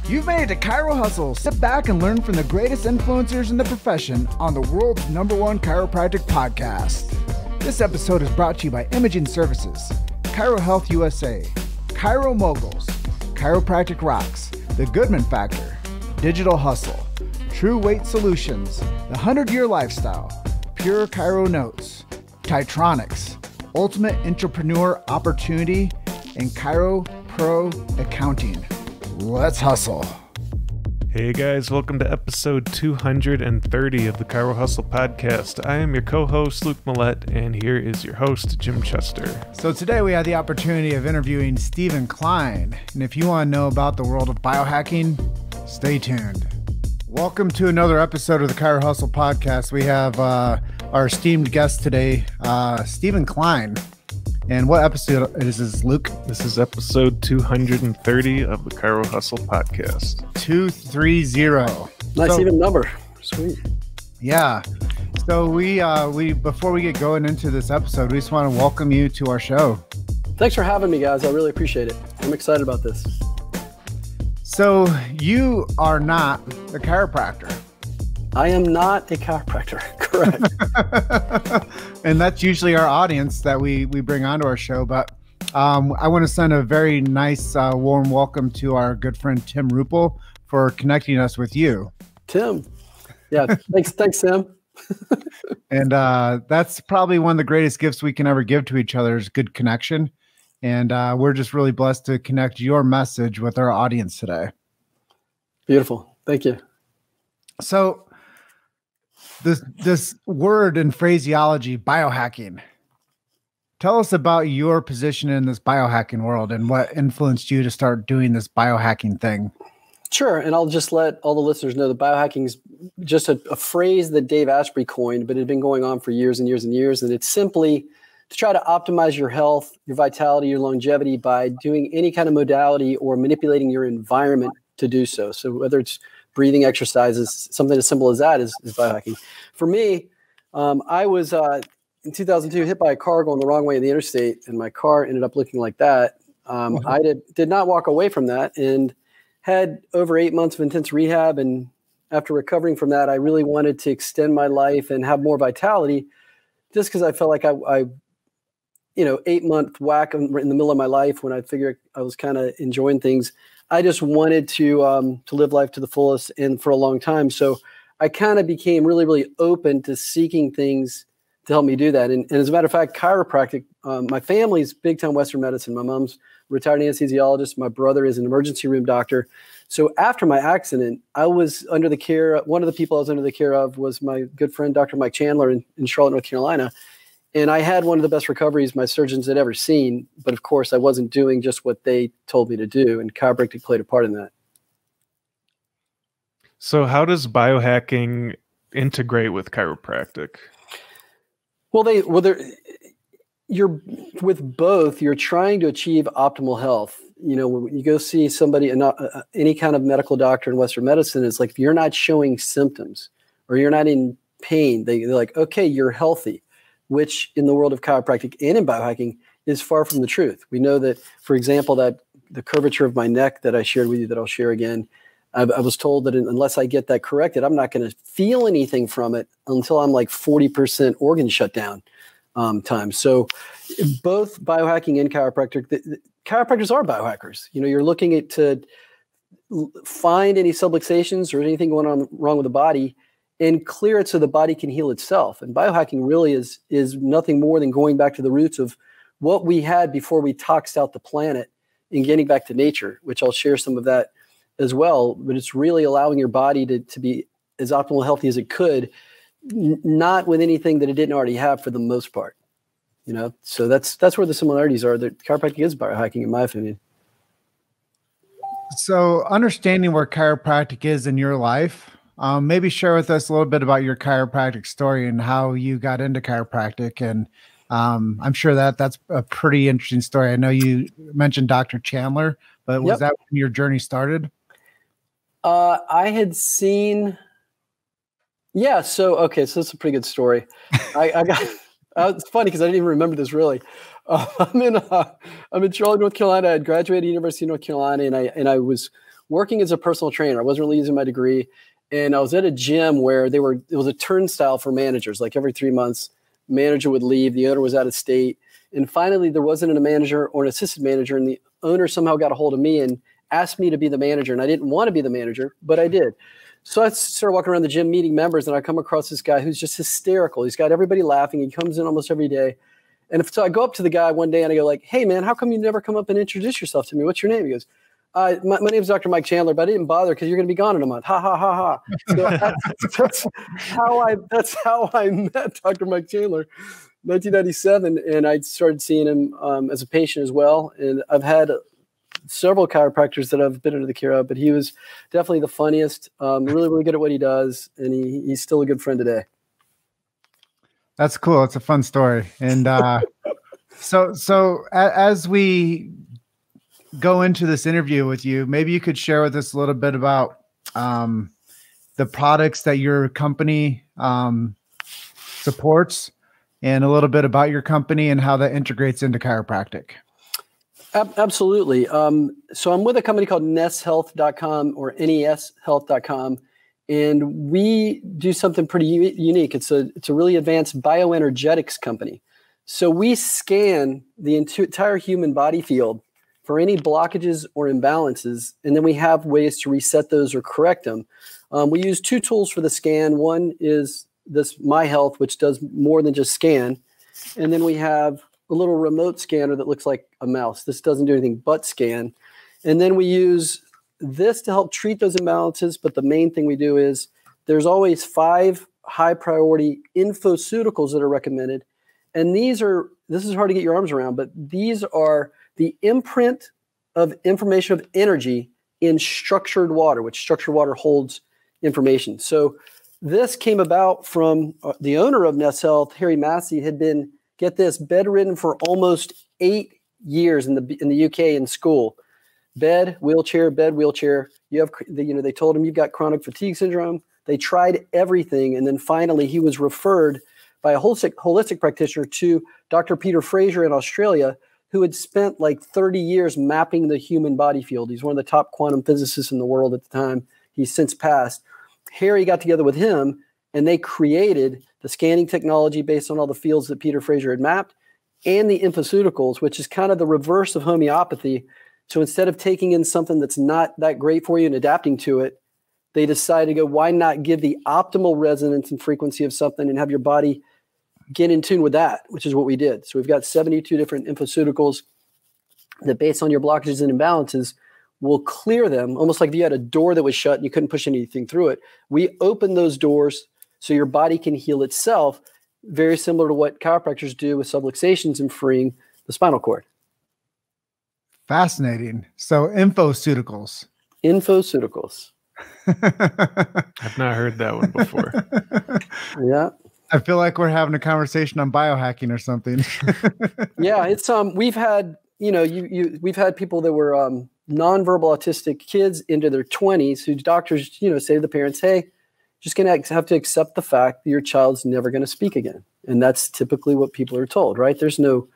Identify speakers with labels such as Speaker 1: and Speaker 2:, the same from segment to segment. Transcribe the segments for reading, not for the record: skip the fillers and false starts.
Speaker 1: You've made it to Chiro Hustle. Sit back and learn from the greatest influencers in the profession on the world's #1 chiropractic podcast. This episode is brought to you by Imaging Services, Chiro Health USA, Chiro Moguls, Chiropractic Rocks, The Goodman Factor, Digital Hustle, True Weight Solutions, The 100-Year Lifestyle, Pure Chiro Notes, Titronics, Ultimate Entrepreneur Opportunity, and Chiro Pro Accounting. Let's hustle.
Speaker 2: Hey guys, welcome to episode 230 of the Chiro Hustle podcast. I am your co-host, Luke Millette, and here is your host, Jim Chester.
Speaker 1: So today we had the opportunity of interviewing Stephen Klein. And if you want to know about the world of biohacking, stay tuned. Welcome to another episode of the Chiro Hustle podcast. We have our esteemed guest today, Stephen Klein. And what episode is this, Luke?
Speaker 2: This is episode 230 of the Chiro Hustle podcast.
Speaker 1: 230.
Speaker 3: Nice even number. Sweet.
Speaker 1: Yeah. So we before we get going into this episode, we just want to welcome you to our show.
Speaker 3: Thanks for having me, guys. I really appreciate it. I'm excited about this.
Speaker 1: So you are not a chiropractor.
Speaker 3: I am not a chiropractor. Correct.
Speaker 1: And that's usually our audience that we bring onto our show. But I want to send a very nice, warm welcome to our good friend, Tim Ruppel, for connecting us with you.
Speaker 3: Tim. Yeah. Thanks, Tim.
Speaker 1: And that's probably one of the greatest gifts we can ever give to each other is good connection. And we're just really blessed to connect your message with our audience today.
Speaker 3: Beautiful. Thank you.
Speaker 1: So this word and phraseology, biohacking. Tell us about your position in this biohacking world and what influenced you to start doing this biohacking thing.
Speaker 3: Sure. And I'll just let all the listeners know that biohacking is just a phrase that Dave Asprey coined, but it had been going on for years and years and years. And it's simply to try to optimize your health, your vitality, your longevity by doing any kind of modality or manipulating your environment to do so. So whether it's breathing exercises, something as simple as that is biohacking. For me, I was in 2002 hit by a car going the wrong way in the interstate, and my car ended up looking like that. I did not walk away from that and had over 8 months of intense rehab. And after recovering from that, I really wanted to extend my life and have more vitality just because I felt like I 8-month whack in the middle of my life when I figured I was kind of enjoying things. I just wanted to live life to the fullest and for a long time. So I kind of became really, really open to seeking things to help me do that. And as a matter of fact, chiropractic, my family's big time Western medicine. My mom's a retired anesthesiologist. My brother is an emergency room doctor. So after my accident, I was under the care. One of the people I was under the care of was my good friend, Dr. Mike Chandler in Charlotte, North Carolina. And I had one of the best recoveries my surgeons had ever seen. But of course, I wasn't doing just what they told me to do. And chiropractic played a part in that.
Speaker 2: So how does biohacking integrate with chiropractic? You're with both, you're trying to achieve optimal health. You know, when you go see somebody, any kind of medical doctor in Western medicine, it's like, if you're not showing symptoms or you're not in pain, they're like, okay, you're healthy. Which in the world of chiropractic and in biohacking is far from the truth. We know that, for example, that the curvature of my neck that I shared with you that I'll share again, I was told that unless I get that corrected, I'm not going to feel anything from it until I'm like 40% organ shutdown time. So both biohacking and chiropractic, chiropractors are biohackers. You know, you're looking at to find any subluxations or anything going on wrong with the body and clear it so the body can heal itself. And biohacking really is nothing more than going back to the roots of what we had before we toxed out the planet and getting back to nature, which I'll share some of that as well. But it's really allowing your body to be as optimal healthy as it could, not with anything that it didn't already have for the most part. You know, so that's where the similarities are. That chiropractic is biohacking, in my opinion.
Speaker 1: So understanding where chiropractic is in your life, maybe share with us a little bit about your chiropractic story and how you got into chiropractic. And I'm sure that's a pretty interesting story. I know you mentioned Dr. Chandler, but was that when your journey started?
Speaker 3: I had seen, so that's a pretty good story. I got, it's funny because I didn't even remember this really. I'm in Charlotte, North Carolina. I had graduated University of North Carolina, and I was
Speaker 2: working as a personal trainer. I wasn't really using my degree. And I was at a gym where it was a turnstile for managers. Like every 3 months, manager would leave. The owner was out of state. And finally, there wasn't a manager or an assistant manager. And the owner somehow got a hold of me and asked me to be the manager. And I didn't want to be the manager, but I did. So I started walking around the gym meeting members, and I come across this guy who's just hysterical. He's got everybody laughing. He comes in almost every day. And so I go up to the guy one day and I go like, hey, man, how come you never come up and introduce yourself to me? What's your name? He goes, my name's Dr. Mike Chandler, but I didn't bother because you're going to be gone in a month. Ha, ha, ha, ha. So that's how I met Dr. Mike Chandler, 1997. And I started seeing him as a patient as well. And I've had several chiropractors that I've been under the care of, but he was definitely the funniest, really, really good at what he does. And he's still a good friend today.
Speaker 1: That's cool. It's a fun story. And so as we go into this interview with you, maybe you could share with us a little bit about the products that your company supports, and a little bit about your company and how that integrates into chiropractic.
Speaker 2: Absolutely. So I'm with a company called neshealth.com or neshealth.com. And we do something pretty unique. It's a really advanced bioenergetics company. So we scan the entire human body field for any blockages or imbalances, and then we have ways to reset those or correct them. We use two tools for the scan. One is this My Health, which does more than just scan. And then we have a little remote scanner that looks like a mouse. This doesn't do anything but scan. And then we use this to help treat those imbalances. But the main thing we do is there's always 5 high priority infoceuticals that are recommended. And this is hard to get your arms around, but these are the imprint of information of energy in structured water, which structured water holds information. So this came about from the owner of Ness Health, Harry Massey, had been, get this, bedridden for almost 8 years in the UK in school. Bed, wheelchair, bed, wheelchair. They told him you've got chronic fatigue syndrome. They tried everything. And then finally he was referred by a holistic practitioner to Dr. Peter Fraser in Australia, who had spent like 30 years mapping the human body field. He's one of the top quantum physicists in the world at the time. He's since passed. Harry got together with him and they created the scanning technology based on all the fields that Peter Fraser had mapped, and the Infoceuticals, which is kind of the reverse of homeopathy. So instead of taking in something that's not that great for you and adapting to it, they decided to go, why not give the optimal resonance and frequency of something and have your body get in tune with that, which is what we did. So we've got 72 different Infoceuticals that, based on your blockages and imbalances, will clear them, almost like if you had a door that was shut and you couldn't push anything through it. We open those doors so your body can heal itself, very similar to what chiropractors do with subluxations and freeing the spinal cord.
Speaker 1: Fascinating. So Infoceuticals.
Speaker 2: Infoceuticals.
Speaker 4: I've not heard that one before.
Speaker 2: Yeah.
Speaker 1: I feel like we're having a conversation on biohacking or something.
Speaker 2: Yeah, it's we've had, we've had people that were nonverbal autistic kids into their 20s who doctors, say to the parents, hey, just going to have to accept the fact that your child's never going to speak again. And that's typically what people are told, right? There's no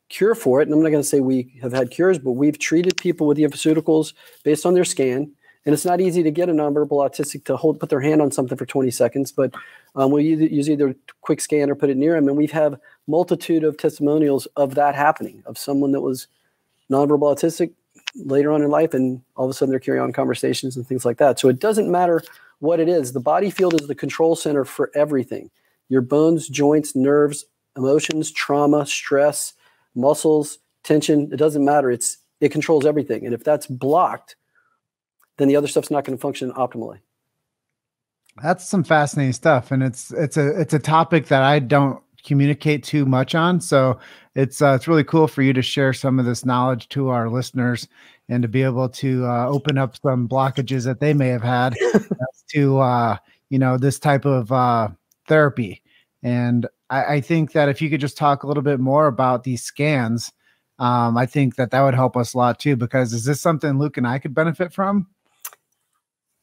Speaker 2: cure for it. And I'm not going to say we have had cures, but we've treated people with the Infoceuticals based on their scan. And it's not easy to get a nonverbal autistic to put their hand on something for 20 seconds, but we use either a quick scan or put it near them. And we've had multitude of testimonials of that happening, of someone that was nonverbal autistic later on in life, and all of a sudden they're carrying on conversations and things like that. So it doesn't matter what it is. The body field is the control center for everything. Your bones, joints, nerves, emotions, trauma, stress, muscles, tension, it doesn't matter. It controls everything. And if that's blocked, then the other stuff's not going to function optimally.
Speaker 1: That's some fascinating stuff. And it's a topic that I don't communicate too much on. So it's really cool for you to share some of this knowledge to our listeners and to be able to open up some blockages that they may have had to, this type of therapy. And I think that if you could just talk a little bit more about these scans, I think that would help us a lot too, because is this something Luke and I could benefit from?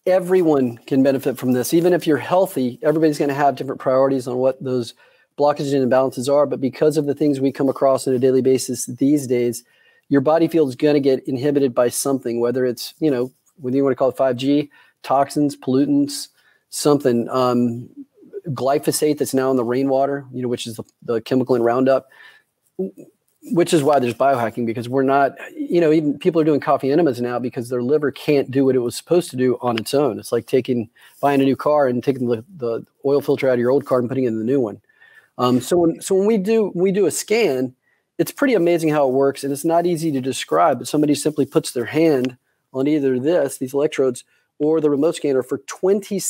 Speaker 2: Everyone can benefit from this. Even if you're healthy, everybody's going to have different priorities on what those blockages and imbalances are. But because of the things we come across on a daily basis these days, your body field is going to get inhibited by something, whether it's, whether you want to call it 5G, toxins, pollutants, something, glyphosate that's now in the rainwater, which is the chemical in Roundup, which is why there's biohacking, because we're not, even people are doing coffee enemas now because their liver can't do what it was supposed to do on its own. It's like buying a new car and taking the oil filter out of your old car and putting it in the new one. So when we do a scan, it's pretty amazing how it works, and it's not easy to describe, but somebody simply puts their hand on either these electrodes, or the remote scanner for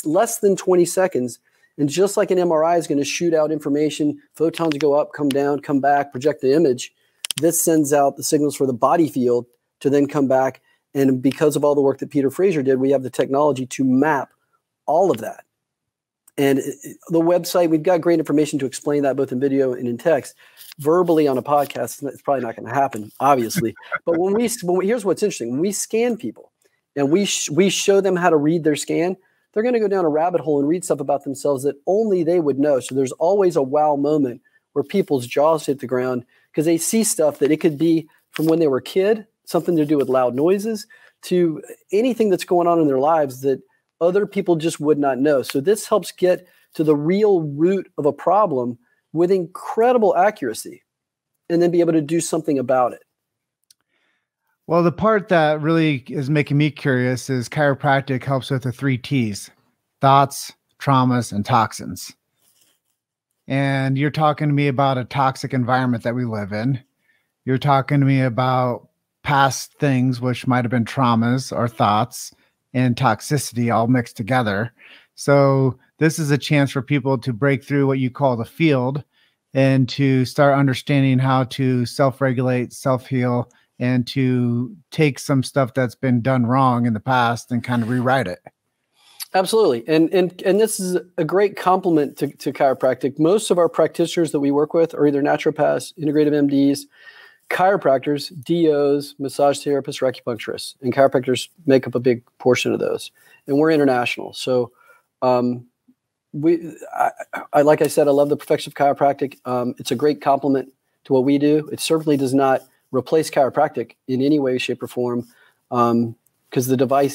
Speaker 2: less than 20 seconds. And just like an MRI is going to shoot out information, photons go up, come down, come back, project the image. This sends out the signals for the body field to then come back. And because of all the work that Peter Fraser did, we have the technology to map all of that. And the website, we've got great information to explain that both in video and in text. Verbally on a podcast, it's probably not going to happen, obviously. But here's what's interesting. When we scan people and we show them how to read their scan, they're going to go down a rabbit hole and read stuff about themselves that only they would know. So there's always a wow moment where people's jaws hit the ground because they see stuff that it could be from when they were a kid, something to do with loud noises, to anything that's going on in their lives that other people just would not know. So this helps get to the real root of a problem with incredible accuracy and then be able to do something about it.
Speaker 1: Well, the part that really is making me curious is chiropractic helps with the 3 T's: thoughts, traumas, and toxins. And you're talking to me about a toxic environment that we live in. You're talking to me about past things, which might have been traumas or thoughts, and toxicity all mixed together. So this is a chance for people to break through what you call the field and to start understanding how to self-regulate, self-heal, and to take some stuff that's been done wrong in the past and kind of rewrite it.
Speaker 2: Absolutely. And this is a great compliment to chiropractic. Most of our practitioners that we work with are either naturopaths, integrative MDs, chiropractors, DOs, massage therapists, or acupuncturists. And chiropractors make up a big portion of those. And we're international. So like I said, I love the perfection of chiropractic. It's a great compliment to what we do. It certainly does not replace chiropractic in any way, shape, or form, because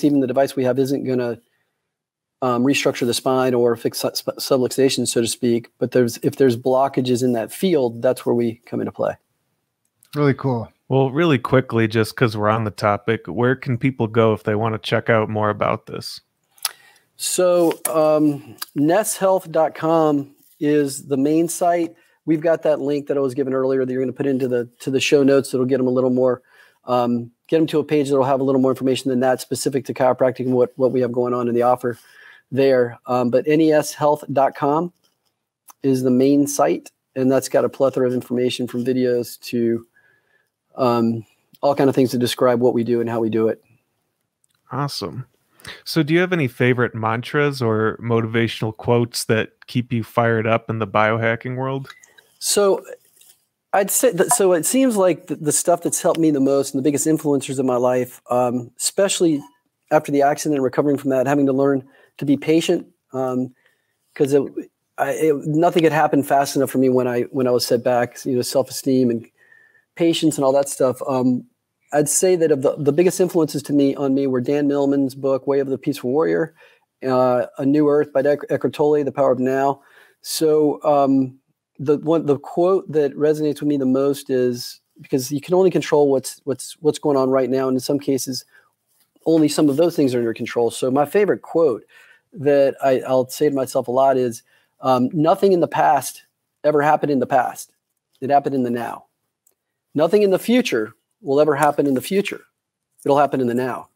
Speaker 2: even the device we have isn't going to restructure the spine or fix subluxation, so to speak. But if there's blockages in that field, that's where we come into play. Really cool.
Speaker 4: Well, really quickly, just because we're on the topic, where can people go if they want to check out more about this?
Speaker 2: So nesshealth.com is the main site. We've got that link that I was given earlier that you're going to put into the show notes. That'll get them a little more, get them to a page that'll have a little more information than that specific to chiropractic and what we have going on in the offer there. But nesshealth.com is the main site, and that's got a plethora of information from videos to all kind of things to describe what we do and how we do it.
Speaker 4: Awesome. So do you have any favorite mantras or motivational quotes that keep you fired up in the biohacking world?
Speaker 2: So I'd say that, so it seems like the stuff that's helped me the most and the biggest influencers in my life, especially after the accident and recovering from that, having to learn to be patient, because nothing had happened fast enough for me when I was set back, self-esteem and patience and all that stuff. I'd say that of the biggest influences on me were Dan Millman's book, Way of the Peaceful Warrior, A New Earth by Eckhart Tolle, The Power of Now. So the quote that resonates with me the most is, because you can only control what's going on right now, and in some cases, only some of those things are in your control. So my favorite quote that I'll say to myself a lot is, nothing in the past ever happened in the past. It happened in the now. Nothing in the future will ever happen in the future. It'll happen in the now.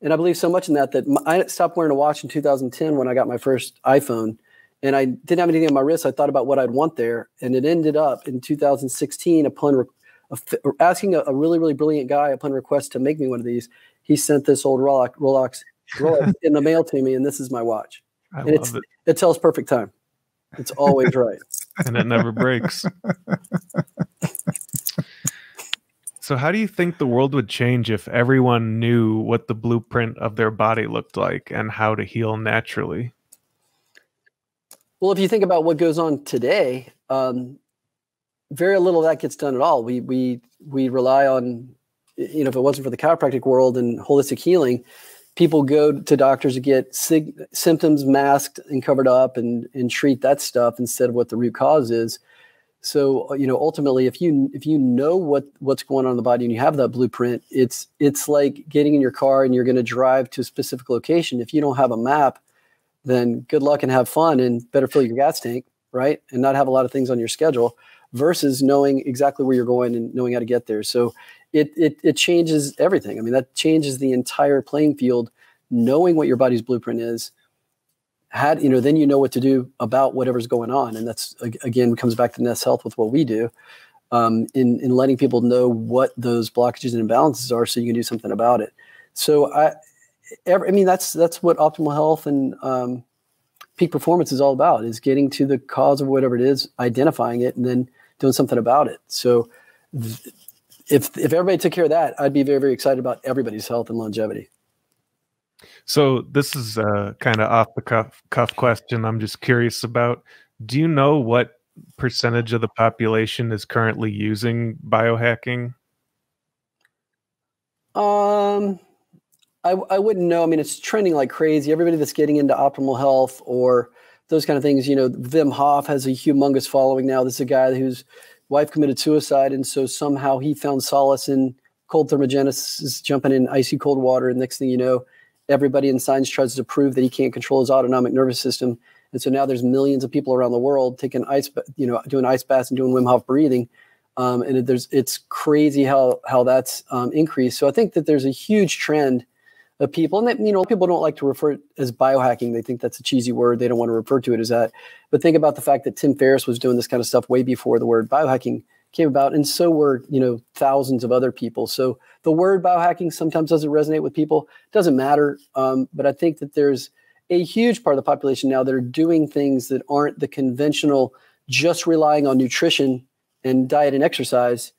Speaker 2: And I believe so much in that I stopped wearing a watch in 2010 when I got my first iPhone, and I didn't have anything on my wrist. I thought about what I'd want there, and it ended up in 2016 upon asking a really, really brilliant guy upon request to make me one of these. He sent this old Rolex in the mail to me, and this is my watch.
Speaker 4: I love it.
Speaker 2: It tells perfect time. It's always right.
Speaker 4: And it never breaks. So how do you think the world would change if everyone knew what the blueprint of their body looked like and how to heal naturally?
Speaker 2: Well, if you think about what goes on today, very little of that gets done at all. We rely on, if it wasn't for the chiropractic world and holistic healing, people go to doctors to get symptoms masked and covered up and treat that stuff instead of what the root cause is. So, ultimately, if you know what's going on in the body and you have that blueprint, it's like getting in your car and you're going to drive to a specific location. If you don't have a map, then good luck and have fun and better fill your gas tank, right? And not have a lot of things on your schedule versus knowing exactly where you're going and knowing how to get there. So it changes everything. I mean, that changes the entire playing field, knowing what your body's blueprint is. Then you know what to do about whatever's going on. And that's, again, comes back to Nest Health with what we do, in letting people know what those blockages and imbalances are so you can do something about it. So that's what optimal health and peak performance is all about, is getting to the cause of whatever it is, identifying it, and then doing something about it. So if everybody took care of that, I'd be very, very excited about everybody's health and longevity.
Speaker 4: So this is a kind of off the cuff question I'm just curious about. Do you know what percentage of the population is currently using biohacking?
Speaker 2: I wouldn't know. I mean, it's trending like crazy. Everybody that's getting into optimal health or those kind of things, Wim Hof has a humongous following now. This is a guy whose wife committed suicide, and so somehow he found solace in cold thermogenesis, jumping in icy cold water, and next thing you know, everybody in science tries to prove that he can't control his autonomic nervous system. And so now there's millions of people around the world taking doing ice baths and doing Wim Hof breathing. And it's crazy how that's increased. So I think that there's a huge trend of people, and that, people don't like to refer to it as biohacking. They think that's a cheesy word. They don't want to refer to it as that. But think about the fact that Tim Ferriss was doing this kind of stuff way before the word biohacking came about. And so were, thousands of other people. So the word biohacking sometimes doesn't resonate with people. It doesn't matter. But I think that there's a huge part of the population now that are doing things that aren't the conventional, just relying on nutrition and diet and exercise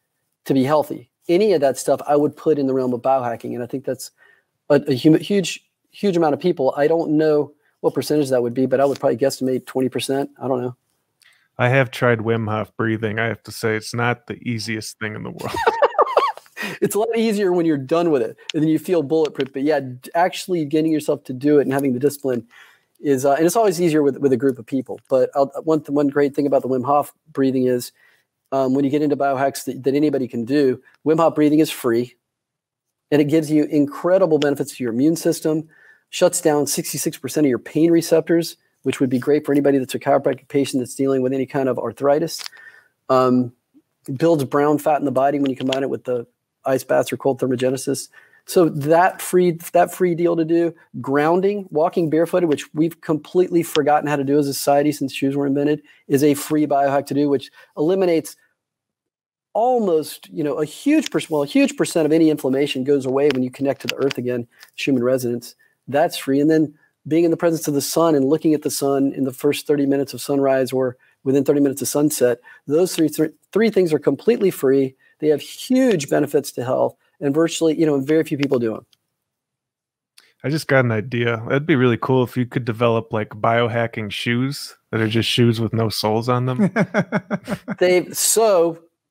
Speaker 2: to be healthy. Any of that stuff I would put in the realm of biohacking. And I think that's a huge amount of people. I don't know what percentage that would be, but I would probably guesstimate 20%. I don't know.
Speaker 4: I have tried Wim Hof breathing. I have to say, it's not the easiest thing in the world.
Speaker 2: It's a lot easier when you're done with it and then you feel bulletproof. But yeah, actually getting yourself to do it and having the discipline is, and it's always easier with a group of people. But one great thing about the Wim Hof breathing is when you get into biohacks that anybody can do, Wim Hof breathing is free. And it gives you incredible benefits to your immune system, shuts down 66% of your pain receptors, which would be great for anybody that's a chiropractic patient that's dealing with any kind of arthritis. Builds brown fat in the body when you combine it with the ice baths or cold thermogenesis. So that free deal to do. Grounding, walking barefooted, which we've completely forgotten how to do as a society since shoes were invented, is a free biohack to do, which eliminates almost, a huge percent of any inflammation goes away when you connect to the earth again, Schumann resonance. That's free. And then being in the presence of the sun and looking at the sun in the first 30 minutes of sunrise or within 30 minutes of sunset, those three things are completely free. They have huge benefits to health, and virtually, very few people do them.
Speaker 4: I just got an idea. That'd be really cool if you could develop like biohacking shoes that are just shoes with no soles on them.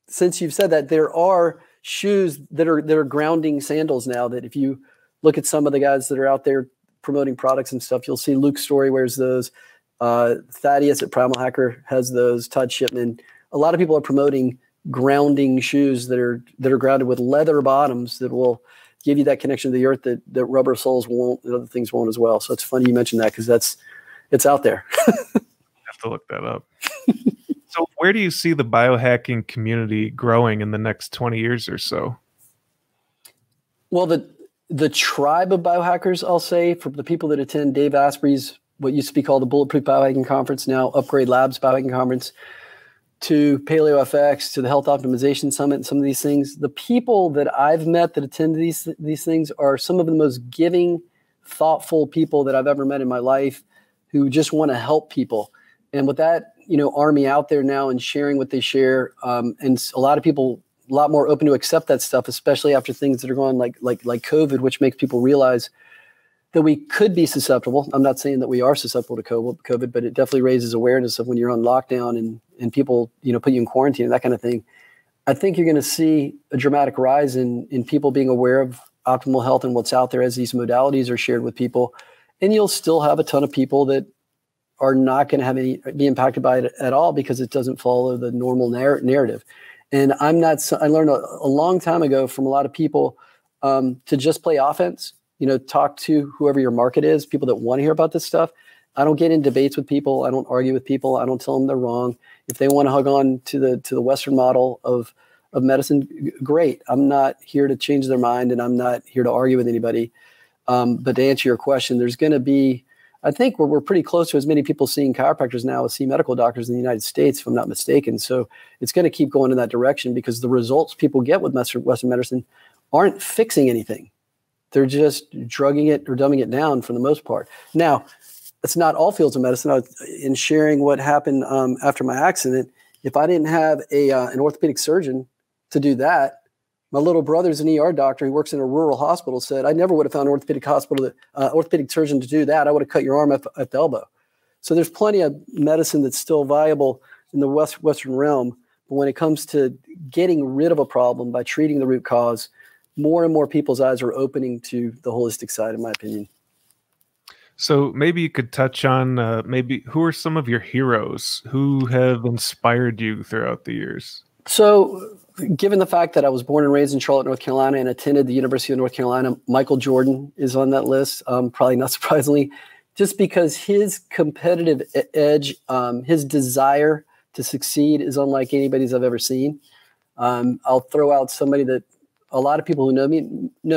Speaker 2: Since you've said that, there are shoes that are grounding sandals now that if you look at some of the guys that are out there promoting products and stuff, you'll see Luke Story wears those. Thaddeus at Primal Hacker has those. Todd Shipman. A lot of people are promoting grounding shoes that are grounded with leather bottoms that will give you that connection to the earth that rubber soles won't, and other things won't as well. So it's funny you mentioned that because it's out there.
Speaker 4: I have to look that up. So where do you see the biohacking community growing in the next 20 years or so?
Speaker 2: Well, the tribe of biohackers, I'll say, for the people that attend Dave Asprey's, what used to be called the Bulletproof Biohacking Conference, now Upgrade Labs Biohacking Conference, to Paleo FX, to the Health Optimization Summit, and some of these things, the people that I've met that attend these things are some of the most giving, thoughtful people that I've ever met in my life who just want to help people. And with that, army out there now and sharing what they share, and a lot of people a lot more open to accept that stuff, especially after things that are going like COVID, which makes people realize that we could be susceptible. I'm not saying that we are susceptible to COVID, but it definitely raises awareness of when you're on lockdown and people, put you in quarantine and that kind of thing. I think you're going to see a dramatic rise in people being aware of optimal health and what's out there as these modalities are shared with people. And you'll still have a ton of people that are not going to be impacted by it at all because it doesn't follow the normal narrative. And I learned a long time ago from a lot of people to just play offense, talk to whoever your market is, people that want to hear about this stuff. I don't get in debates with people. I don't argue with people. I don't tell them they're wrong. If they want to hug on to the Western model of medicine, great. I'm not here to change their mind, and I'm not here to argue with anybody. But to answer your question, there's going to be, I think we're pretty close to as many people seeing chiropractors now as see medical doctors in the United States, if I'm not mistaken. So it's going to keep going in that direction because the results people get with Western medicine aren't fixing anything. They're just drugging it or dumbing it down for the most part. Now, it's not all fields of medicine. In sharing what happened after my accident, if I didn't have an orthopedic surgeon to do that, my little brother's an ER doctor who works in a rural hospital, said, I never would have found an orthopedic surgeon to do that. I would have cut your arm at the elbow. So there's plenty of medicine that's still viable in the Western realm. But when it comes to getting rid of a problem by treating the root cause, more and more people's eyes are opening to the holistic side, in my opinion.
Speaker 4: So maybe you could touch on maybe who are some of your heroes who have inspired you throughout the years?
Speaker 2: So given the fact that I was born and raised in Charlotte, North Carolina, and attended the University of North Carolina, Michael Jordan is on that list, probably not surprisingly, just because his competitive edge, his desire to succeed is unlike anybody's I've ever seen. I'll throw out somebody that a lot of people who know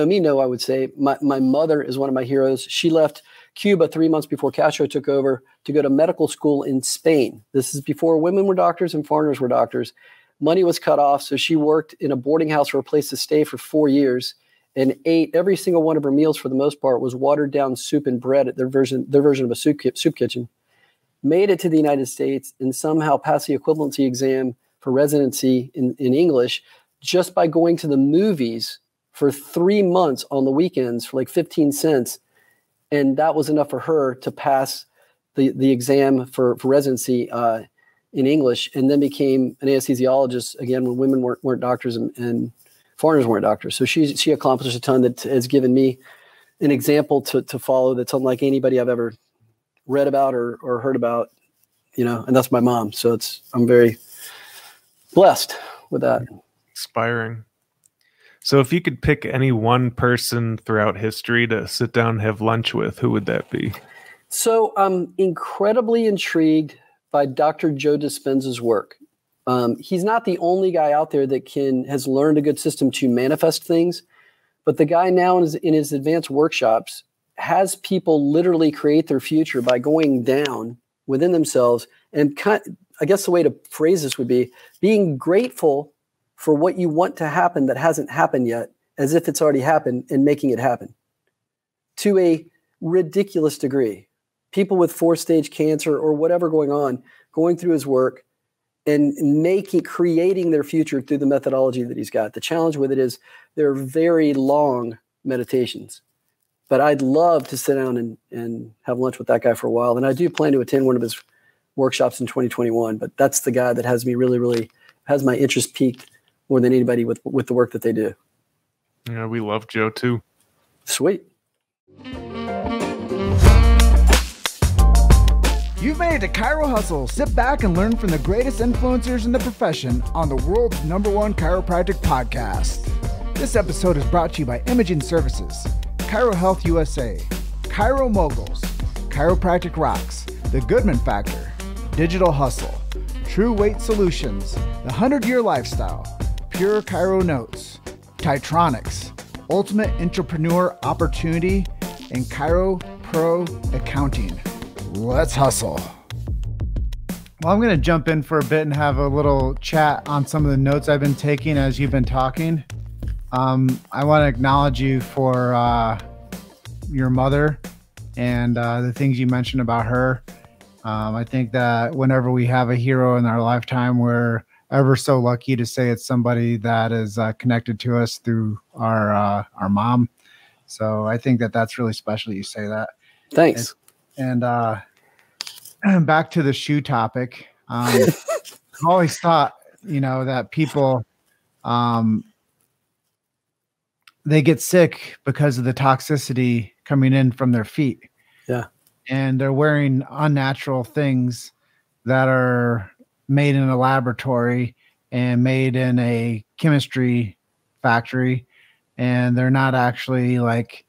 Speaker 2: me, I would say. My mother is one of my heroes. She left Cuba 3 months before Castro took over to go to medical school in Spain. This is before women were doctors and foreigners were doctors. Money was cut off, so she worked in a boarding house for a place to stay for 4 years and ate every single one of her meals, for the most part, was watered down soup and bread at their version of a soup kitchen. Made it to the United States and somehow passed the equivalency exam for residency in English just by going to the movies for 3 months on the weekends for like 15 cents. And that was enough for her to pass the exam for residency in English, and then became an anesthesiologist again when women weren't doctors and foreigners weren't doctors. So she accomplished a ton that has given me an example to follow that's unlike anybody I've ever read about or heard about, and that's my mom. So I'm very blessed with that.
Speaker 4: Inspiring. So if you could pick any one person throughout history to sit down and have lunch with, who would that be?
Speaker 2: So I'm incredibly intrigued by Dr. Joe Dispenza's work. He's not the only guy out there that has learned a good system to manifest things, but the guy now in his advanced workshops has people literally create their future by going down within themselves. And I guess the way to phrase this would be being grateful for what you want to happen that hasn't happened yet, as if it's already happened, and making it happen to a ridiculous degree. People with 4-stage cancer or whatever going through his work and creating their future through the methodology that he's got. The challenge with it is they're very long meditations, but I'd love to sit down and have lunch with that guy for a while. And I do plan to attend one of his workshops in 2021, but that's the guy that has me really has my interest peaked more than anybody with the work that they do.
Speaker 4: Yeah, we love Joe too.
Speaker 2: Sweet.
Speaker 1: You've made it to Chiro Hustle. Sit back and learn from the greatest influencers in the profession on the world's #1 chiropractic podcast. This episode is brought to you by Imaging Services, Chiro Health USA, Chiro Moguls, Chiropractic Rocks, The Goodman Factor, Digital Hustle, True Weight Solutions, The 100-Year Lifestyle, Pure Chiro Notes, Titronics, Ultimate Entrepreneur Opportunity, and Chiro Pro Accounting. Let's hustle. Well, I'm going to jump in for a bit and have a little chat on some of the notes I've been taking as you've been talking. I want to acknowledge you for your mother and the things you mentioned about her. I think that whenever we have a hero in our lifetime, we're ever so lucky to say it's somebody that is connected to us through our mom. So I think that that's really special you say that.
Speaker 2: Thanks.
Speaker 1: And back to the shoe topic. I've always thought, that people they get sick because of the toxicity coming in from their feet.
Speaker 2: Yeah.
Speaker 1: And they're wearing unnatural things that are made in a laboratory and made in a chemistry factory. And they're not actually like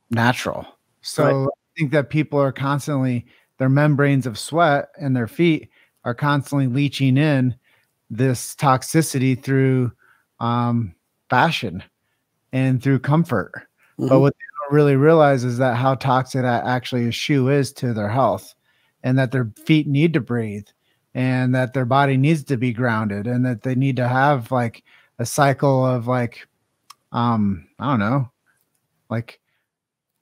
Speaker 1: natural. So
Speaker 2: Right.
Speaker 1: I think that people are constantly, their membranes of sweat and their feet are constantly leaching in this toxicity through fashion and through comfort.
Speaker 2: Mm-hmm.
Speaker 1: But what they don't really realize is that how toxic actually a shoe is to their health, and that their feet need to breathe, and that their body needs to be grounded, and that they need to have like a cycle of like, I don't know, like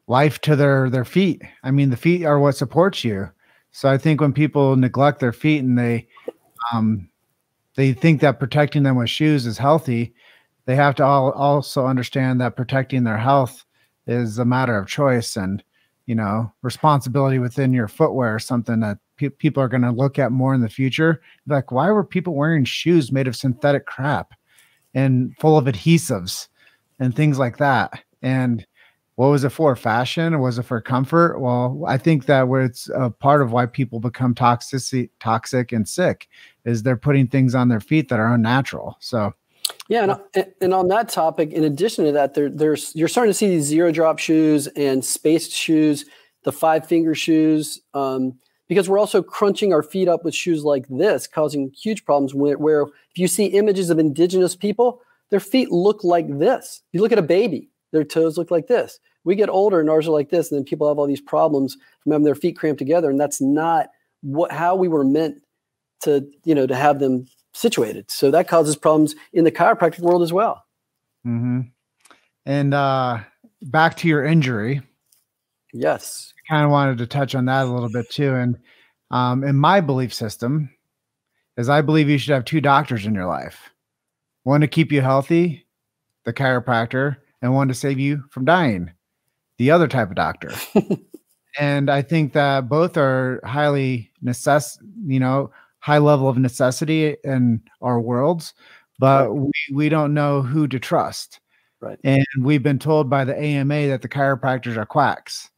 Speaker 1: life to their feet. I mean, the feet are what supports you. So I think when people neglect their feet and they think that protecting them with shoes is healthy, they have to also understand that protecting their health is a matter of choice and, responsibility within your footwear, something that people are going to look at more in the future. Like, why were people wearing shoes made of synthetic crap and full of adhesives and things like that? And what was it for? Fashion? Or was it for comfort? Well, I think that where it's a part of why people become toxic and sick is they're putting things on their feet that are unnatural. So,
Speaker 2: yeah, and on that topic, in addition to that, you're starting to see these zero drop shoes and spaced shoes, the 5-finger shoes, because we're also crunching our feet up with shoes like this, causing huge problems. Where if you see images of indigenous people, their feet look like this. You look at a baby, their toes look like this. We get older and ours are like this, and then people have all these problems from having their feet cramped together, and that's not how we were meant to have them situated. So that causes problems in the chiropractic world as well.
Speaker 1: Mm-hmm. And back to your injury.
Speaker 2: Yes.
Speaker 1: I kind of wanted to touch on that a little bit too. And in my belief system is I believe you should have 2 doctors in your life. One to keep you healthy, the chiropractor, and one to save you from dying, the other type of doctor. And I think that both are highly high level of necessity in our worlds, but we don't know who to trust.
Speaker 2: Right.
Speaker 1: And we've been told by the AMA that the chiropractors are quacks.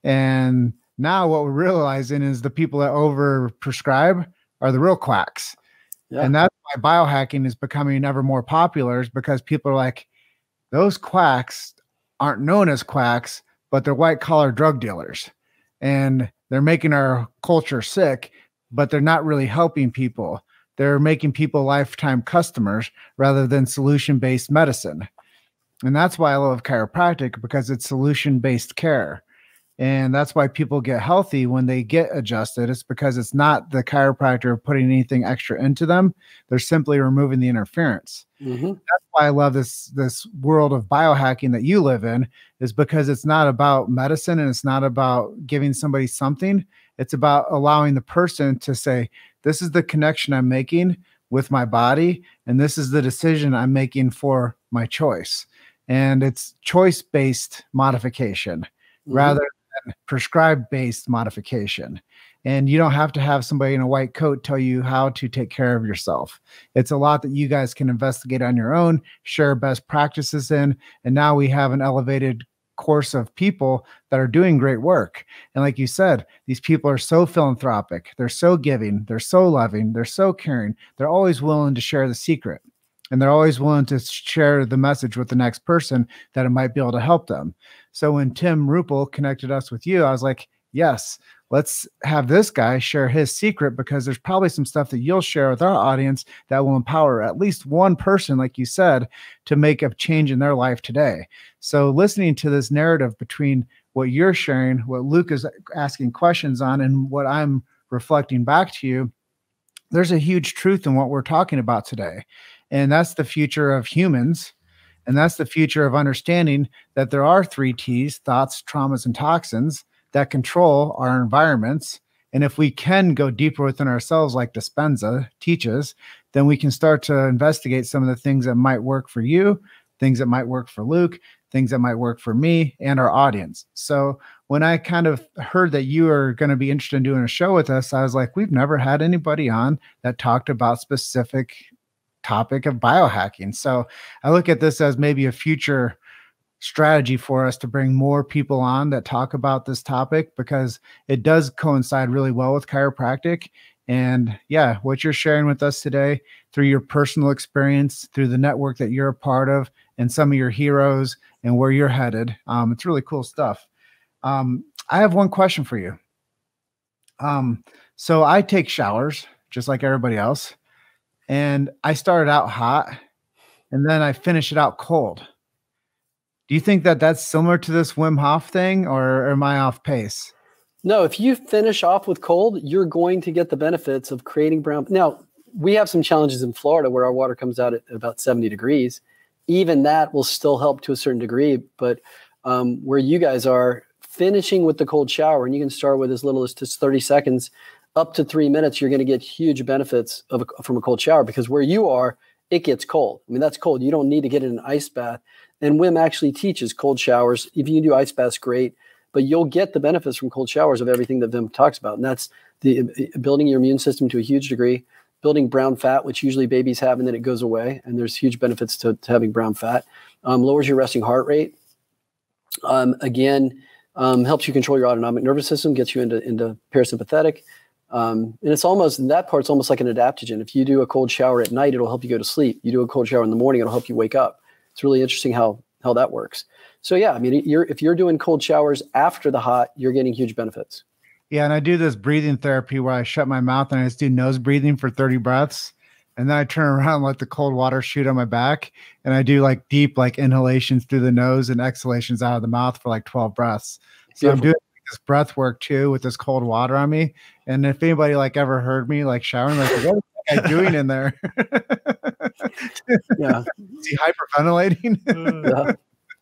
Speaker 1: And now what we're realizing is the people that over prescribe are the real quacks. Yeah. And that's why biohacking is becoming ever more popular, is because people are like, those quacks aren't known as quacks, but they're white collar drug dealers. And they're making our culture sick, but they're not really helping people. They're making people lifetime customers rather than solution-based medicine. And that's why I love chiropractic, because it's solution-based care. And that's why people get healthy when they get adjusted. It's because it's not the chiropractor putting anything extra into them. They're simply removing the interference. Mm-hmm. That's why I love this world of biohacking that you live in, is because it's not about medicine and it's not about giving somebody something. It's about allowing the person to say, this is the connection I'm making with my body, and this is the decision I'm making for my choice. And it's choice-based modification rather than prescribed-based modification. And you don't have to have somebody in a white coat tell you how to take care of yourself. It's a lot that you guys can investigate on your own, share best practices in, and now we have an elevated course of people that are doing great work. And like you said, these people are so philanthropic, they're so giving, they're so loving, they're so caring, they're always willing to share the secret, and they're always willing to share the message with the next person that it might be able to help them. So when Tim Rupel connected us with you, I was like, yes, let's have this guy share his secret, because there's probably some stuff that you'll share with our audience that will empower at least one person, like you said, to make a change in their life today. So listening to this narrative between what you're sharing, what Luke is asking questions on, and what I'm reflecting back to you, there's a huge truth in what we're talking about today. And that's the future of humans. And that's the future of understanding that there are 3 T's: thoughts, traumas, and toxins, that control our environments. And if we can go deeper within ourselves, like Dispenza teaches, then we can start to investigate some of the things that might work for you, things that might work for Luke, things that might work for me and our audience. So when I kind of heard that you are going to be interested in doing a show with us, I was like, we've never had anybody on that talked about specific topic of biohacking. So I look at this as maybe a future strategy for us to bring more people on that talk about this topic, because it does coincide really well with chiropractic. And yeah, what you're sharing with us today through your personal experience, through the network that you're a part of, and some of your heroes and where you're headed, it's really cool stuff. I have one question for you. So I take showers just like everybody else, and I started out hot and then I finish it out cold. Do you think that that's similar to this Wim Hof thing, or am I off pace?
Speaker 2: No, if you finish off with cold, you're going to get the benefits of creating brown. Now, we have some challenges in Florida where our water comes out at about 70 degrees. Even that will still help to a certain degree. But where you guys are, finishing with the cold shower, and you can start with as little as just 30 seconds, up to 3 minutes, you're going to get huge benefits from a cold shower, because where you are, it gets cold. I mean, that's cold. You don't need to get in an ice bath. And Wim actually teaches cold showers. If you can do ice baths, great. But you'll get the benefits from cold showers of everything that Wim talks about. And that's the building your immune system to a huge degree, building brown fat, which usually babies have, and then it goes away. And there's huge benefits to having brown fat. Lowers your resting heart rate. Helps you control your autonomic nervous system, gets you into parasympathetic. And it's almost, that part's almost like an adaptogen. If you do a cold shower at night, it'll help you go to sleep. You do a cold shower in the morning, it'll help you wake up. It's really interesting how that works. So yeah, I mean, if you're doing cold showers after the hot, you're getting huge benefits.
Speaker 1: Yeah. And I do this breathing therapy where I shut my mouth and I just do nose breathing for 30 breaths. And then I turn around and let the cold water shoot on my back. And I do like deep, like inhalations through the nose and exhalations out of the mouth for like 12 breaths. So I'm doing this breath work too with this cold water on me. And if anybody like ever heard me like showering, like, what is I doing in there?
Speaker 2: Yeah.
Speaker 1: Is he hyperventilating?
Speaker 2: Yeah.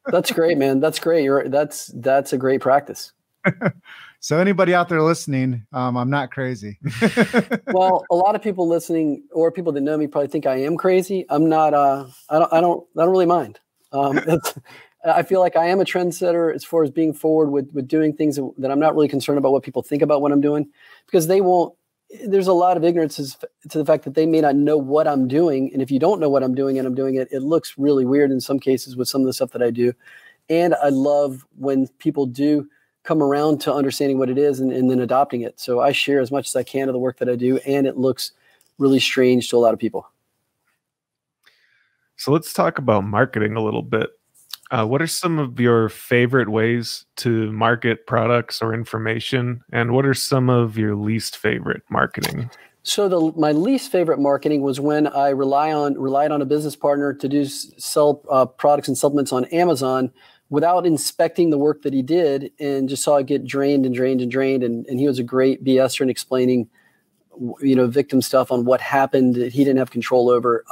Speaker 2: That's great, man. That's great. That's a great practice.
Speaker 1: So anybody out there listening, I'm not crazy.
Speaker 2: Well, a lot of people listening or people that know me probably think I am crazy. I'm not, I don't really mind. I feel like I am a trendsetter as far as being forward with doing things that I'm not really concerned about what people think about what I'm doing, because there's a lot of ignorance to the fact that they may not know what I'm doing. And if you don't know what I'm doing and I'm doing it, it looks really weird in some cases with some of the stuff that I do. And I love when people do come around to understanding what it is and then adopting it. So I share as much as I can of the work that I do, and it looks really strange to a lot of people.
Speaker 4: So let's talk about marketing a little bit. What are some of your favorite ways to market products or information? And what are some of your least favorite marketing?
Speaker 2: So my least favorite marketing was when I relied on a business partner to sell products and supplements on Amazon without inspecting the work that he did, and just saw it get drained. And he was a great BSer in explaining, victim stuff on what happened that he didn't have control over.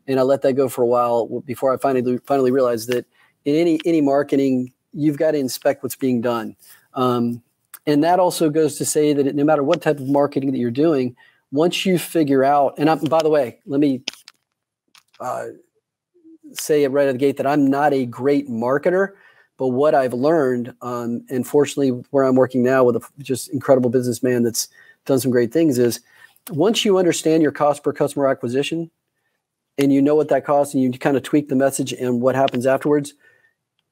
Speaker 2: And I let that go for a while before I finally realized that in any marketing, you've got to inspect what's being done. And that also goes to say that no matter what type of marketing that you're doing, once you figure out, and by the way, let me say it right out of the gate that I'm not a great marketer, but what I've learned, and fortunately where I'm working now with a just incredible businessman that's done some great things, is once you understand your cost per customer acquisition and you know what that costs and you kind of tweak the message and what happens afterwards,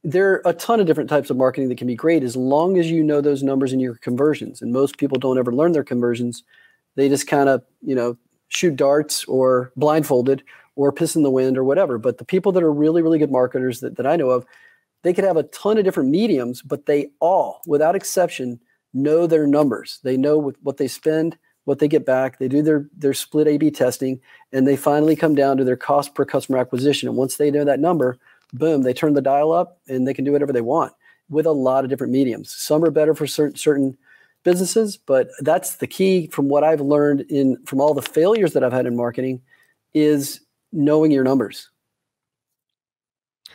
Speaker 2: there are a ton of different types of marketing that can be great as long as you know those numbers in your conversions. And most people don't ever learn their conversions. They just kind of, shoot darts or blindfolded or piss in the wind or whatever. But the people that are really, really good marketers that I know of, they could have a ton of different mediums, but they all, without exception, know their numbers. They know what they spend, what they get back. They do their split A/B testing, and they finally come down to their cost per customer acquisition. And once they know that number, boom, they turn the dial up and they can do whatever they want with a lot of different mediums. Some are better for certain businesses, but that's the key from what I've learned from all the failures that I've had in marketing is knowing your numbers.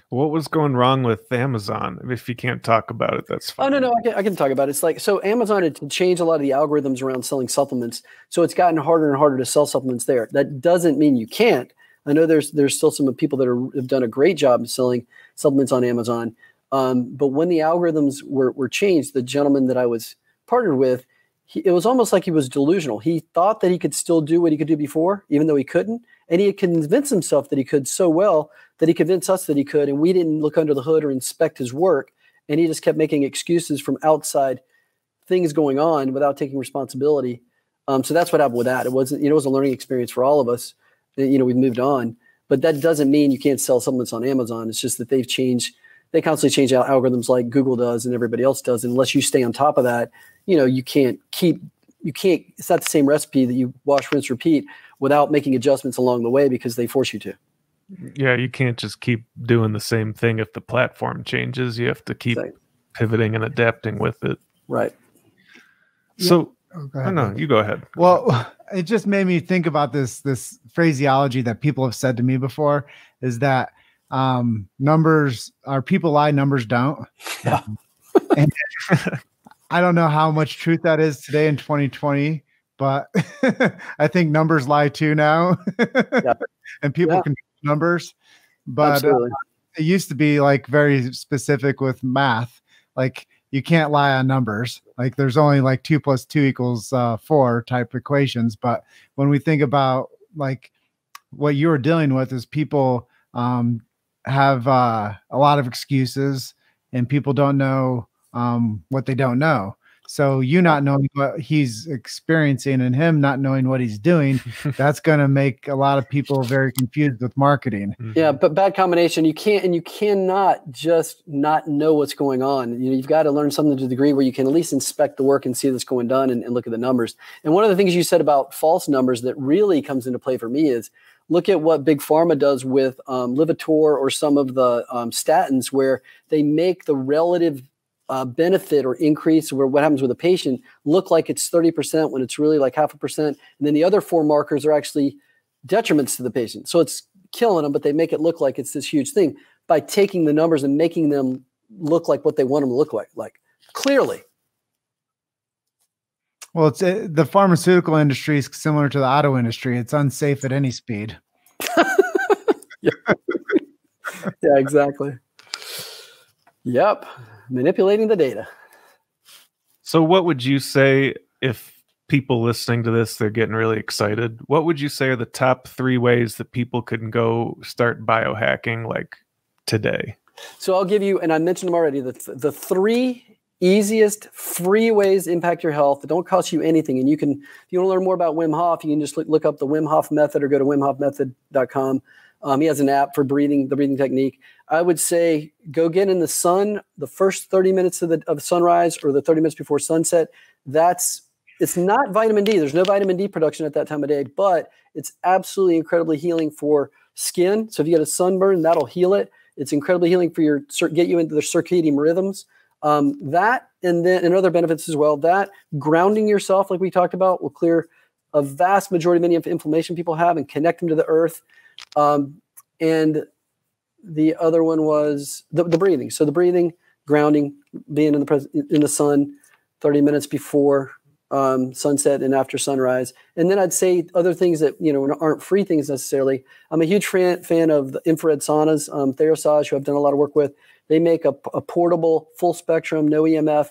Speaker 4: What was going wrong with Amazon? If you can't talk about it, that's fine.
Speaker 2: Oh, no, I can talk about it. It's like, so Amazon had changed a lot of the algorithms around selling supplements. So it's gotten harder and harder to sell supplements there. That doesn't mean you can't. I know there's still some people that have done a great job of selling supplements on Amazon. But when the algorithms were changed, the gentleman that I was partnered with, it was almost like he was delusional. He thought that he could still do what he could do before, even though he couldn't. And he had convinced himself that he could so well that he convinced us that he could, and we didn't look under the hood or inspect his work. And he just kept making excuses from outside things going on without taking responsibility. So that's what happened with that. It wasn't, it was a learning experience for all of us. We've moved on, but that doesn't mean you can't sell supplements on Amazon. It's just that they constantly change out algorithms like Google does and everybody else does. And unless you stay on top of that, you can't, it's not the same recipe that you wash, rinse, repeat without making adjustments along the way because they force you to.
Speaker 4: Yeah, you can't just keep doing the same thing if the platform changes. You have to keep pivoting and adapting with it.
Speaker 2: Right.
Speaker 4: So, no, you go ahead.
Speaker 1: Well, it just made me think about this phraseology that people have said to me before, is that numbers are people lie, numbers don't.
Speaker 2: Yeah.
Speaker 1: And I don't know how much truth that is today in 2020, but I think numbers lie too now.
Speaker 2: Yeah.
Speaker 1: And people can do numbers, but it used to be like very specific with math. Like you can't lie on numbers. Like there's only like 2 + 2 = 4 type equations. But when we think about like what you were dealing with is people have a lot of excuses and people don't know what they don't know. So you not knowing what he's experiencing and him not knowing what he's doing, that's going to make a lot of people very confused with marketing.
Speaker 2: Yeah, but bad combination. You cannot just not know what's going on. You've got to learn something to the degree where you can at least inspect the work and see that's going done and look at the numbers. And one of the things you said about false numbers that really comes into play for me is look at what Big Pharma does with Lipitor or some of the statins, where they make the relative benefit or increase or what happens with a patient look like it's 30% when it's really like 0.5%. And then the other 4 markers are actually detriments to the patient. So it's killing them, but they make it look like it's this huge thing by taking the numbers and making them look like what they want them to look like clearly.
Speaker 1: Well, it's the pharmaceutical industry is similar to the auto industry. It's unsafe at any speed.
Speaker 2: Yeah, exactly. Yep. Manipulating the data.
Speaker 4: So what would you say if people listening to this, they're getting really excited? What would you say are the top 3 ways that people can go start biohacking like today?
Speaker 2: So I'll give you, and I mentioned them already, the 3 easiest free ways to impact your health that don't cost you anything. And if you want to learn more about Wim Hof, you can just look up the Wim Hof method or go to wimhofmethod.com. He has an app for the breathing technique. I would say go get in the sun the first 30 minutes of sunrise or the 30 minutes before sunset. It's not vitamin D. There's no vitamin D production at that time of day, but it's absolutely incredibly healing for skin. So if you get a sunburn, that'll heal it. It's incredibly healing for get you into the circadian rhythms. That and other benefits as well. That grounding yourself, like we talked about, will clear a vast majority of any inflammation people have and connect them to the earth. And the other one was the breathing. So the breathing, grounding, being in the sun 30 minutes before sunset and after sunrise. And then I'd say other things that aren't free things necessarily. I'm a huge fan of the infrared saunas, Therasage, who I've done a lot of work with. They make a portable, full spectrum, no EMF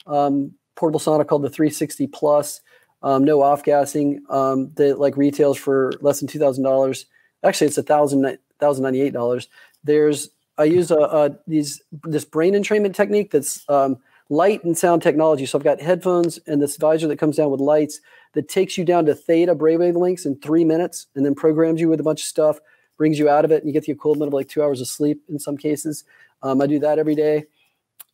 Speaker 2: portable sauna called the 360 Plus, no off gassing. That like retails for less than $2,000. Actually, it's $1,098. I use this brain entrainment technique that's light and sound technology. So I've got headphones and this visor that comes down with lights that takes you down to theta brainwavelengths in 3 minutes and then programs you with a bunch of stuff, brings you out of it, and you get the equivalent of like 2 hours of sleep in some cases. I do that every day.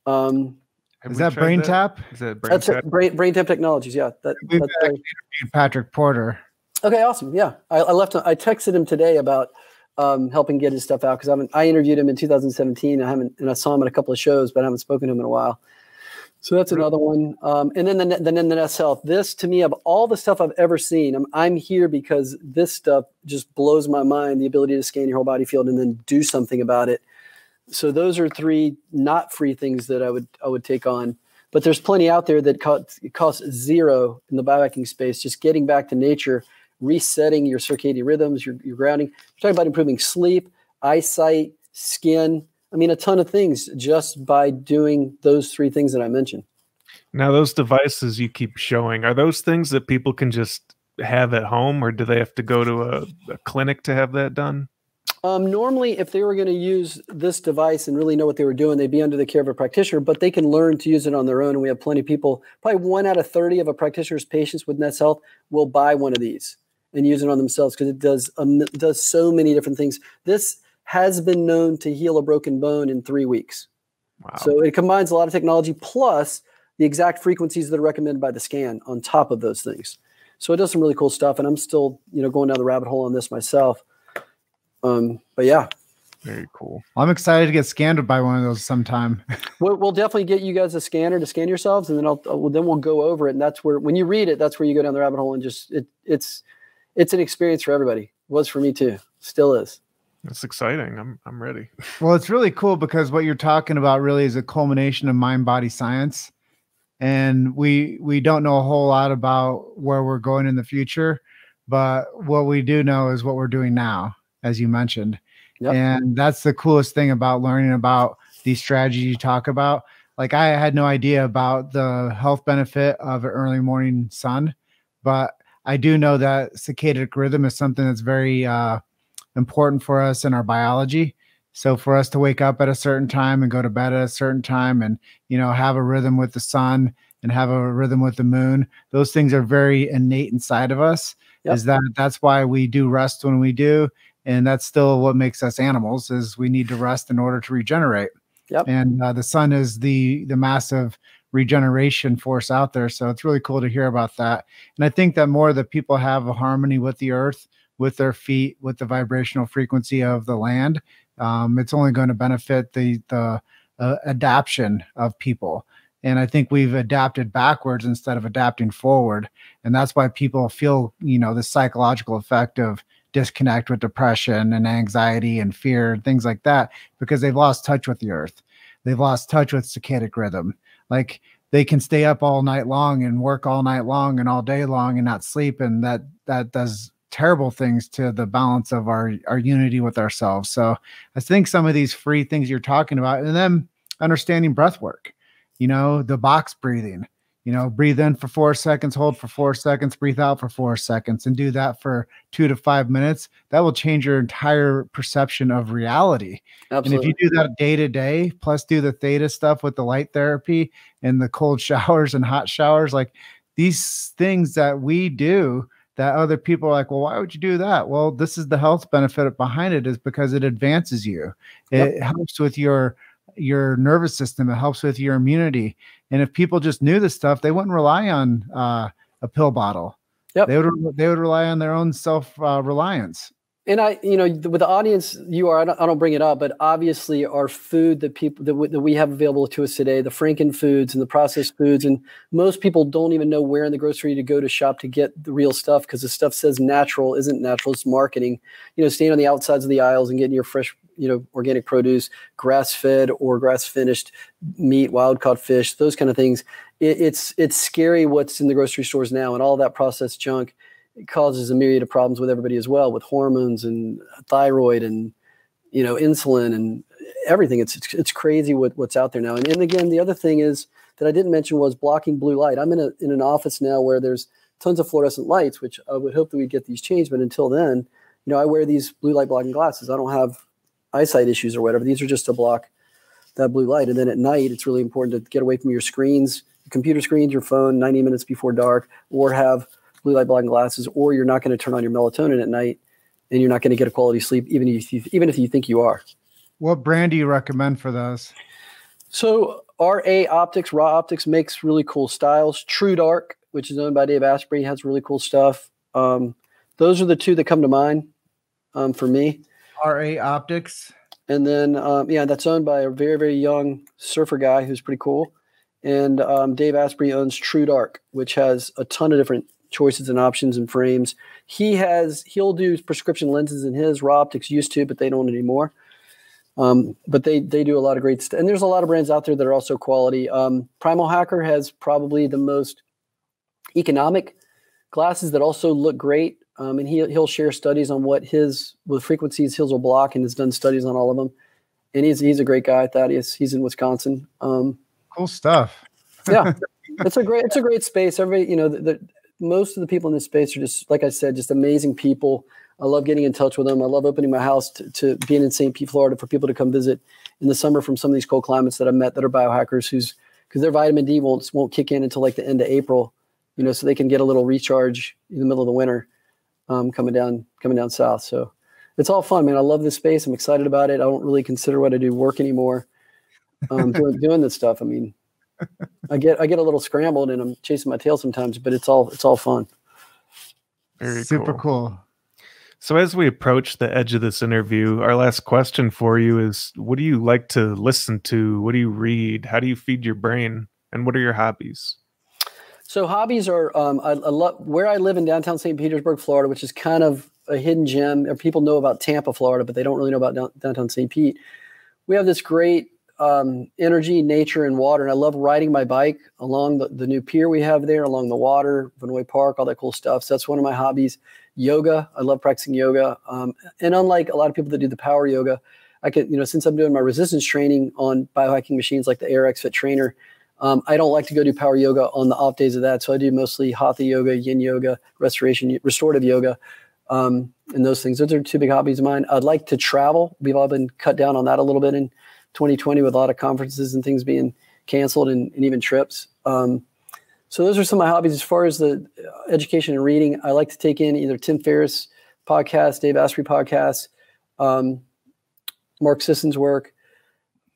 Speaker 1: Is that Brain Tap?
Speaker 2: That's Brain Tap Technologies. Yeah. That's
Speaker 1: interviewed Patrick Porter.
Speaker 2: Okay, awesome. Yeah. I texted him today about helping get his stuff out because I interviewed him in 2017. I saw him at a couple of shows, but I haven't spoken to him in a while. So that's another one. And then the Nest Health. This, to me, of all the stuff I've ever seen, I'm here because this stuff just blows my mind, the ability to scan your whole body field and then do something about it. So those are 3 not free things that I would take on. But there's plenty out there that costs $0 in the biohacking space, just getting back to nature, resetting your circadian rhythms, your grounding. We're talking about improving sleep, eyesight, skin. I mean, a ton of things just by doing those 3 things that I mentioned.
Speaker 4: Now, those devices you keep showing, are those things that people can just have at home, or do they have to go to a clinic to have that done?
Speaker 2: Normally, if they were going to use this device and really know what they were doing, they'd be under the care of a practitioner, but they can learn to use it on their own. And we have plenty of people, probably 1 out of 30 of a practitioner's patients with Nets Health will buy one of these and use it on themselves because it does so many different things. This has been known to heal a broken bone in 3 weeks.
Speaker 4: Wow.
Speaker 2: So it combines a lot of technology plus the exact frequencies that are recommended by the scan on top of those things. So it does some really cool stuff. And I'm still, going down the rabbit hole on this myself. But yeah.
Speaker 4: Very cool.
Speaker 1: Well, I'm excited to get scanned by one of those sometime.
Speaker 2: We'll definitely get you guys a scanner to scan yourselves, and then we'll go over it. And that's where, when you read it, that's where you go down the rabbit hole and just, it's an experience for everybody. It was for me too. Still is.
Speaker 4: That's exciting. I'm ready.
Speaker 1: Well, it's really cool because what you're talking about really is a culmination of mind-body science. And we don't know a whole lot about where we're going in the future, but what we do know is what we're doing now, as you mentioned. Yep. And that's the coolest thing about learning about these strategies you talk about. Like, I had no idea about the health benefit of an early morning sun, but I do know that circadian rhythm is something that's very important for us in our biology. So for us to wake up at a certain time and go to bed at a certain time and, have a rhythm with the sun and have a rhythm with the moon, those things are very innate inside of us. Yep. That's why we do rest when we do. And that's still what makes us animals, is we need to rest in order to regenerate.
Speaker 2: Yep.
Speaker 1: And the sun is the massive regeneration force out there. So it's really cool to hear about that. And I think that more that people have a harmony with the earth, with their feet, with the vibrational frequency of the land, it's only going to benefit the adaptation of people. And I think we've adapted backwards instead of adapting forward. And that's why people feel, the psychological effect of disconnect with depression and anxiety and fear and things like that, because they've lost touch with the earth. They've lost touch with circadian rhythm. Like, they can stay up all night long and work all night long and all day long and not sleep. And that does terrible things to the balance of our unity with ourselves. So I think some of these free things you're talking about, and then understanding breath work, the box breathing, breathe in for 4 seconds, hold for 4 seconds, breathe out for 4 seconds, and do that for 2 to 5 minutes. That will change your entire perception of reality.
Speaker 2: Absolutely.
Speaker 1: And if you do that day to day, plus do the theta stuff with the light therapy and the cold showers and hot showers, like these things that we do that other people are like, well, why would you do that? Well, this is the health benefit behind it, is because it advances you. It helps with your nervous system. It helps with your immunity. And if people just knew this stuff, they wouldn't rely on a pill bottle. Yep. They would rely on their own self-reliance.
Speaker 2: And with the audience I don't bring it up, but obviously our food that we have available to us today, the Franken foods and the processed foods, and most people don't even know where in the grocery to go to shop to get the real stuff, because the stuff says natural isn't natural. It's marketing. Staying on the outsides of the aisles and getting your fresh, organic produce, grass-fed or grass-finished meat, wild-caught fish, those kind of things. It's scary what's in the grocery stores now, and all that processed junk. It causes a myriad of problems with everybody as well, with hormones and thyroid and, insulin and everything. It's crazy what's out there now. And again, the other thing is that I didn't mention was blocking blue light. I'm in an office now where there's tons of fluorescent lights, which I would hope that we get these changed. But until then, I wear these blue light blocking glasses. I don't have eyesight issues or whatever. These are just to block that blue light. And then at night, it's really important to get away from your screens, your computer screens, your phone, 90 minutes before dark, or have blue light blocking glasses, or you're not going to turn on your melatonin at night and you're not going to get a quality sleep, even if you think you are.
Speaker 1: What brand do you recommend for those?
Speaker 2: So RA Optics, Raw Optics, makes really cool styles. True Dark, which is owned by Dave Asprey, has really cool stuff. Those are the two that come to mind for me.
Speaker 1: RA Optics.
Speaker 2: And then, that's owned by a very, very young surfer guy who's pretty cool. And Dave Asprey owns True Dark, which has a ton of different choices and options and frames. He'll do prescription lenses in his. Raw Optics used to, but they don't anymore. But they do a lot of great stuff. And there's a lot of brands out there that are also quality. Primal Hacker has probably the most economic glasses that also look great. And he'll share studies on what frequencies his will block, and has done studies on all of them. And he's a great guy, Thaddeus. He's in Wisconsin.
Speaker 1: Cool stuff.
Speaker 2: Yeah, it's a great space. Everybody, most of the people in this space are just, like I said, just amazing people. I love getting in touch with them. I love opening my house to being in St. Pete, Florida, for people to come visit in the summer from some of these cold climates that I've met that are biohackers because their vitamin D won't kick in until like the end of April, so they can get a little recharge in the middle of the winter coming down south. So it's all fun, man. I love this space. I'm excited about it. I don't really consider what I do work anymore. Doing this stuff. I mean, I get a little scrambled and I'm chasing my tail sometimes, but it's all fun.
Speaker 4: Very
Speaker 1: Super cool.
Speaker 4: So as we approach the edge of this interview, our last question for you is, what do you like to listen to? What do you read? How do you feed your brain? And what are your hobbies? So
Speaker 2: hobbies are, I love where I live in downtown St. Petersburg, Florida, which is kind of a hidden gem. People know about Tampa, Florida, but they don't really know about downtown St. Pete. We have this great energy, nature, and water. And I love riding my bike along the new pier we have there, along the water, Vinoy Park, all that cool stuff. So that's one of my hobbies. Yoga. I love practicing yoga. And unlike a lot of people that do the power yoga, I could, since I'm doing my resistance training on biohacking machines like the ARX Fit Trainer, I don't like to go do power yoga on the off days of that. So I do mostly hatha yoga, yin yoga, restorative yoga, and those things. Those are two big hobbies of mine. I'd like to travel. We've all been cut down on that a little bit in 2020 with a lot of conferences and things being canceled and even trips. So those are some of my hobbies. As far as the education and reading, I like to take in either Tim Ferriss podcasts, Dave Asprey podcasts, Mark Sisson's work,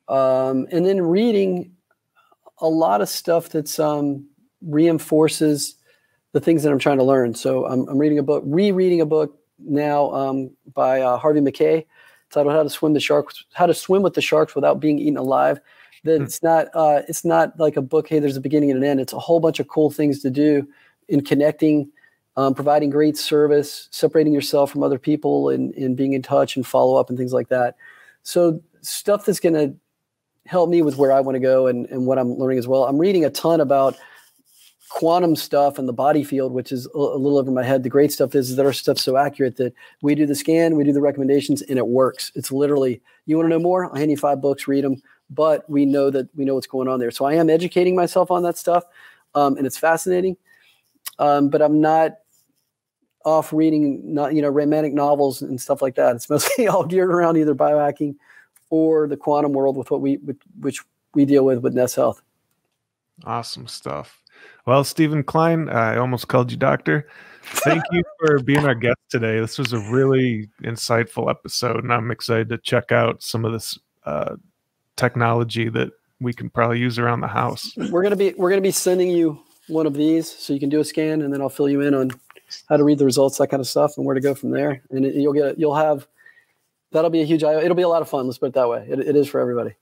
Speaker 2: and then reading a lot of stuff that's reinforces the things that I'm trying to learn. So I'm reading a book, rereading a book now by Harvey McKay, titled How to Swim with the Sharks Without Being Eaten Alive. That it's not like a book, hey, there's a beginning and an end. It's a whole bunch of cool things to do in connecting, providing great service, separating yourself from other people, and being in touch and follow up and things like that. So stuff that's going to help me with where I want to go and what I'm learning as well. I'm reading a ton about quantum stuff and the body field, which is a little over my head. The great stuff is that our stuff's so accurate that we do the scan, we do the recommendations, and it works. It's literally, you want to know more? I'll hand you 5 books, read them. But we know what's going on there. So I am educating myself on that stuff, and it's fascinating. But I'm not off reading, romantic novels and stuff like that. It's mostly all geared around either biohacking or the quantum world with which we deal with Ness Health.
Speaker 4: Awesome stuff. Well, Stephen Klein, I almost called you doctor. Thank you for being our guest today. This was a really insightful episode, and I'm excited to check out some of this technology that we can probably use around the house.
Speaker 2: We're gonna be sending you one of these so you can do a scan, and then I'll fill you in on how to read the results, that kind of stuff, and where to go from there. And that'll be a huge it'll be a lot of fun. Let's put it that way. It is for everybody.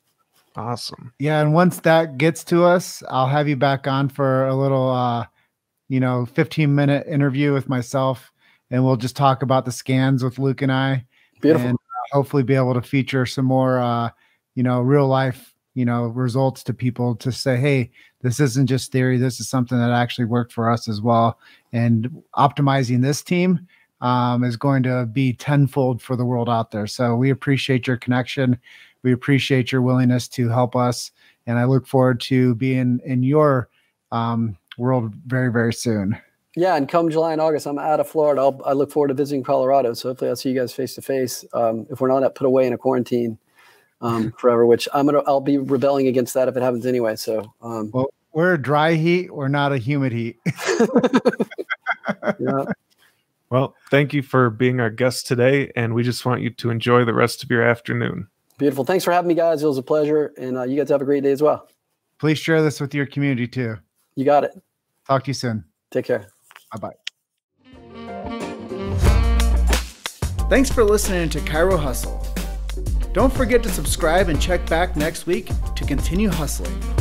Speaker 4: Awesome.
Speaker 1: Yeah, and once that gets to us, I'll have you back on for a little 15-minute interview with myself, and we'll just talk about the scans with Luke and I.
Speaker 2: Beautiful.
Speaker 1: And hopefully be able to feature some more real life, results to people to say, hey, this isn't just theory. This is something that actually worked for us as well. And optimizing this team is going to be tenfold for the world out there. So we appreciate your connection. We appreciate your willingness to help us. And I look forward to being in your world very, very soon.
Speaker 2: Yeah. And come July and August, I'm out of Florida. I look forward to visiting Colorado. So hopefully I'll see you guys face to face. If we're not put away in a quarantine forever, which I'll be rebelling against that if it happens anyway. So,
Speaker 1: well, we're a dry heat. We're not a humid heat.
Speaker 2: Yeah.
Speaker 4: Well, thank you for being our guest today. And we just want you to enjoy the rest of your afternoon.
Speaker 2: Beautiful. Thanks for having me, guys. It was a pleasure. And you guys have a great day as well.
Speaker 1: Please share this with your community too.
Speaker 2: You got it.
Speaker 1: Talk to you soon.
Speaker 2: Take care.
Speaker 1: Bye-bye.
Speaker 3: Thanks for listening to Chiro Hustle. Don't forget to subscribe and check back next week to continue hustling.